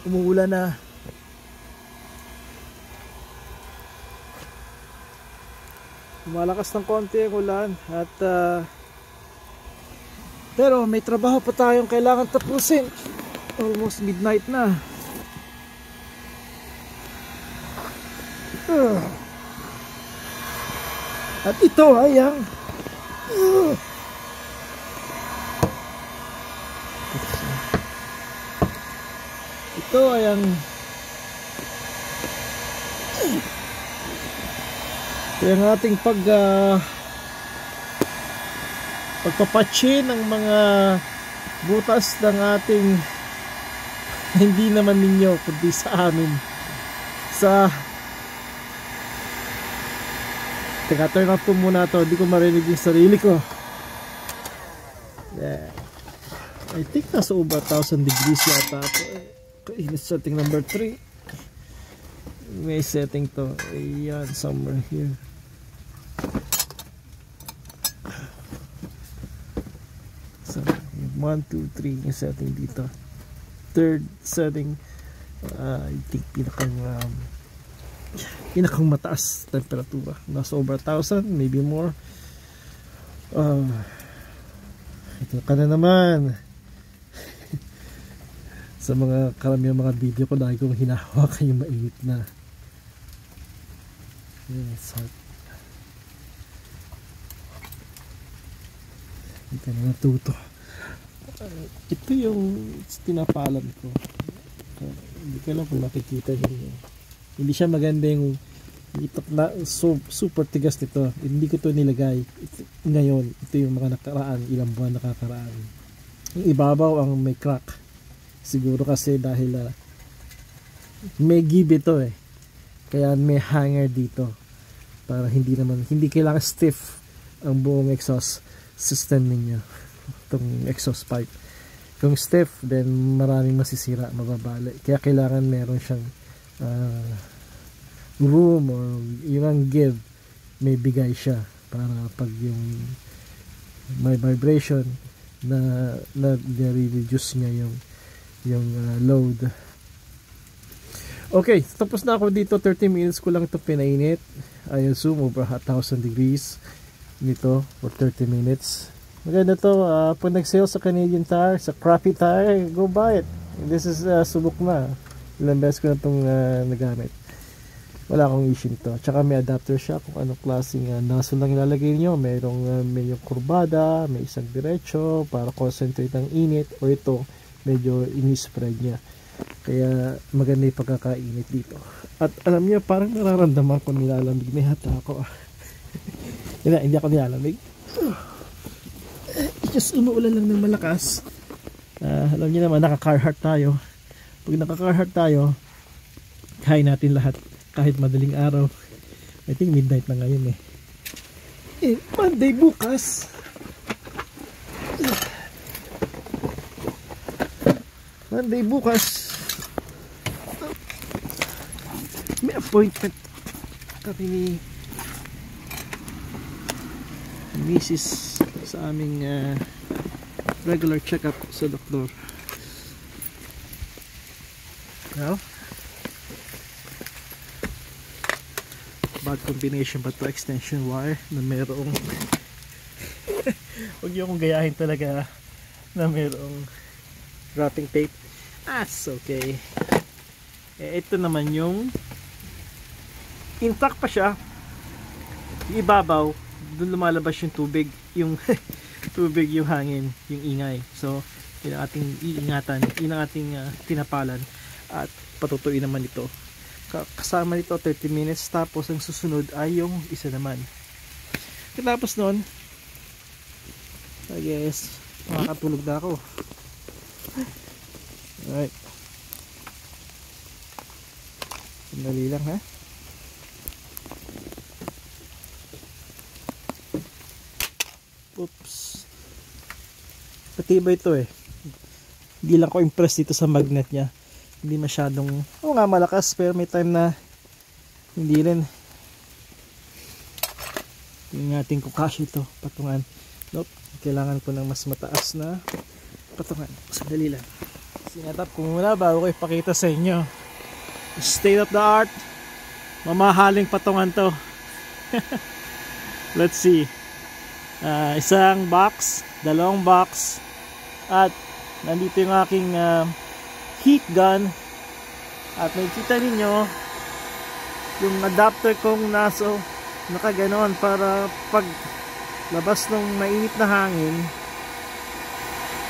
umuulan na. Malakas ng konti ang ulan at pero may trabaho pa tayong kailangan tapusin. Almost midnight na. At ito ay ang ating pagpapatsi ng mga butas ng ating hindi naman ninyo kundi sa amin teka, turn off ko muna to, hindi ko marinig yung sarili ko. Yeah. I think nasa over 1,000 degrees yata ito. Okay, setting number 3. May setting to. Ayan, somewhere here. So, 1, 2, 3 yung setting dito. Third setting, I think pinakang mataas temperatura. Nasa over 1,000, maybe more. Ito ka na naman. Sa mga karamihang mga video ko, lagi kong hinahawakan yung mainit na. Yes, hot. Ito na natuto. Ito yung tinapalan ko. Hindi ko alam kung nakikita nyo. Hindi siya maganda yung super tigas nito. Hindi ko to nilagay ngayon. Ito yung mga nakaraan, ilang buwan nakakaraan. Yung ibabaw ang may crack. Siguro kasi dahil may give ito eh. Kaya may hanger dito para hindi kailangan stiff ang buong exhaust system ninyo, itong exhaust pipe. Kung stiff, then maraming masisira, mababali. Kaya kailangan meron siyang room or yung give, may bigay siya para pag yung may vibration na reduce niya yung load. Okay, tapos na ako dito. 30 minutes ko lang ito pinainit. I assume over 1,000 degrees nito for 30 minutes. Maganda to. Pag nag-sale sa Canadian Tire, sa Crappy Tire, go buy it. This is subok na. Ilang beses ko na itong nagamit. Wala akong issue nito. Tsaka may adapter siya kung anong klaseng nozzle lang ilalagay nyo. May yung kurbada, may isang diretso para concentrate ang init, o ito medyo ini-spread niya. Kaya maganda yung pagkakainit dito. At alam niyo, parang nararamdaman ko nilalamig. May hata ako. Hindi ako nilalamig. Just umuulan lang ng malakas. Alam niyo naman, naka-Carhartt tayo. Pag naka-Carhartt tayo, kain natin lahat. Kahit madaling araw. I think midnight na ngayon eh. Monday bukas. Monday bukas. May appointment kami ni Mrs. sa aming regular check-up sa doktor. Now, bad combination ba to extension wire na merong huwag niyo akong gayahin talaga na merong wrapping tape. That's okay. Ito naman yung intact pa siya. Yung ibabaw, doon lumalabas yung tubig, yung tubig, yung hangin, yung ingay. So yun ang ating iingatan, yun ang ating tinapalan. At patutuin naman ito. Kasama nito 30 minutes. Tapos ang susunod ay yung isa naman. Tapos nun, I guess makakatulog na ako. Alright, sandali lang ha. Oops, patibay ito eh. Hindi lang ko impressed dito sa magnet nya. Hindi masyadong, nga malakas, pero may time na hindi rin. Yung ating kukasyo ito, patungan. Nope, kailangan ko ng mas mataas na patungan. Sandali lang. Sinetap ko muna bago ko ipakita sa inyo. State of the art. Mamahaling patungan to. Let's see. Isang box, dalawang box, at nandito yung aking heat gun. At makikita ninyo yung adapter kong nakaganon para pag labas ng mainit na hangin,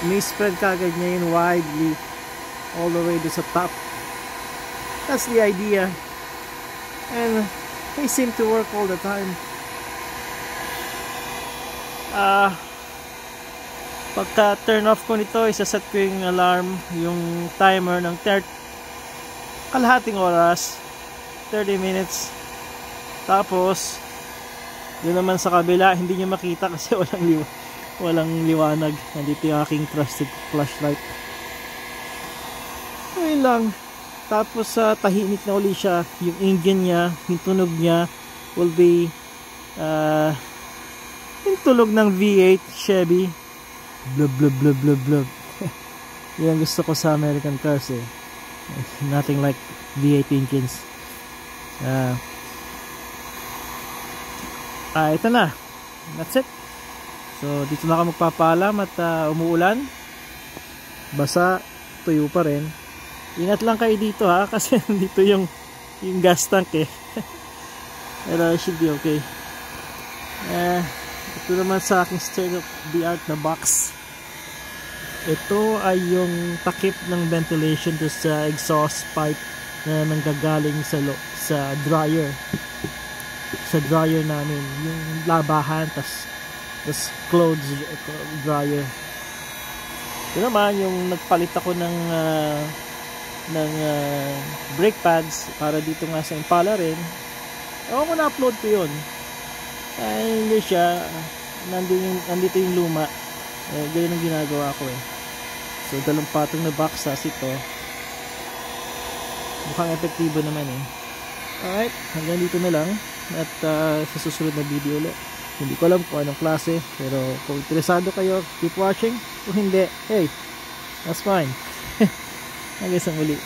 may spread kagad niya yun widely all the way to sa top. That's the idea, and they seem to work all the time. Pagka turn off ko nito, isaset ko yung alarm, yung timer ng kalahating oras, 30 minutes. Tapos yun naman sa kabila, hindi nyo makita kasi walang liwanag. Nandito yung aking trusted flashlight. Ayun lang. Tapos tahimik na uli siya. Yung engine niya, yung tunog niya will be yung tulog ng V8 Chevy. Blub blub blub blub blub. Yan ang gusto ko sa American cars eh. Nothing like V8 engines. Ito na. That's it. So dito na ako magpapaalam at umuulan. Basa, tuyo pa rin. Ingat lang kayo dito ha, kasi dito yung gas tank eh. Pero should be okay. Ito naman sa aking state of the art na box. Ito ay yung takip ng ventilation to sa exhaust pipe na nanggagaling sa dryer. Sa dryer namin, yung labahan, tas clothes dryer. Ito naman yung nagpalit ako ng brake pads para dito nga sa Impala rin. Ewan ko, na-upload ko yun. Hindi siya, nandito yung luma. Ganyan ang ginagawa ko eh. So dalawang patong na box tas ito. Mukhang epektibo naman eh. Alright, hanggang dito na lang. At sa susunod na video ulit. Hindi ko alam kung anong klase, pero kung interesado kayo, keep watching. Kung hindi, hey, that's fine. Hanggang sa muli.